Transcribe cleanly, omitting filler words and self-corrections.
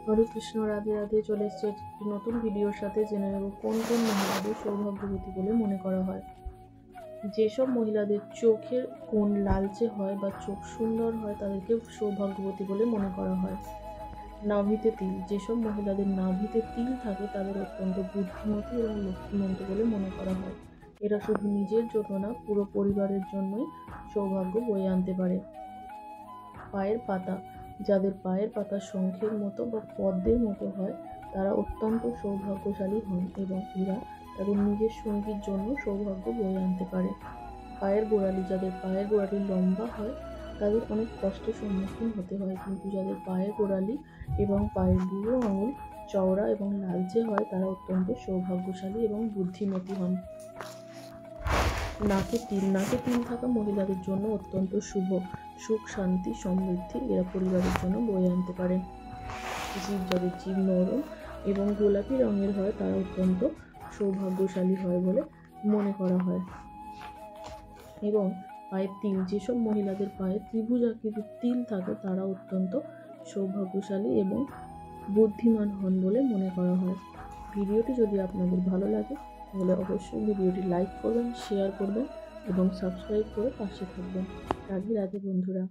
হরে কৃষ্ণ, রাধে রাধে। চলে এসেছে একটি নতুন ভিডিওর সাথে। জেনে নেব কোন কোন মহিলাদের সৌভাগ্যবতী বলে মনে করা হয়। যেসব মহিলাদের চোখের কোণ লালচে হয় বা চোখ সুন্দর হয় তাদেরকে সৌভাগ্যবতী বলে মনে করা হয়। নাভিতে তিল, যেসব মহিলাদের নাভিতে তিল থাকে তাদের অত্যন্ত বুদ্ধিমতী এবং লক্ষ্মীমন্ত বলে মনে করা হয়। এরা শুধু নিজের জন্য না, পুরো পরিবারের জন্যই সৌভাগ্য বয়ে আনতে পারে। পায়ের পাতা, যাদের পায়ের পাতা শঙ্খের মতো বা পদ্মের মতো হয় তারা অত্যন্ত সৌভাগ্যশালী হন এবং এরা তাদের নিজের সঙ্গীর জন্য সৌভাগ্য বয়ে আনতে পারে। পায়ের গোড়ালি, যাদের পায়ের গোড়ালি লম্বা হয় তাদের অনেক কষ্টের সম্মুখীন হতে হয়, কিন্তু যাদের পায়ের গোড়ালি এবং পায়ের বুড়ো আঙুল চওড়া এবং লালচে হয় তারা অত্যন্ত সৌভাগ্যশালী এবং বুদ্ধিমতী হন। নাকে তিল থাকা মহিলাদের জন্য অত্যন্ত শুভ, সুখ শান্তি সমৃদ্ধি এরা পরিবারের জন্য বয়ে আনতে পারে। যাদের জীব নরম এবং গোলাপি রঙের হয় তারা অত্যন্ত সৌভাগ্যশালী হয় বলে মনে করা হয়। এবং পায়ের তিল, যেসব মহিলাদের পায়ে ত্রিভুজ আকৃতির তিল থাকে তারা অত্যন্ত সৌভাগ্যশালী এবং বুদ্ধিমান হন বলে মনে করা হয়। ভিডিওটি যদি আপনাদের ভালো লাগে তাহলে অবশ্যই ভিডিওটি লাইক করবেন, শেয়ার করবেন এবং সাবস্ক্রাইব করে পাশে থাকবেন। রাধে রাধে বন্ধুরা।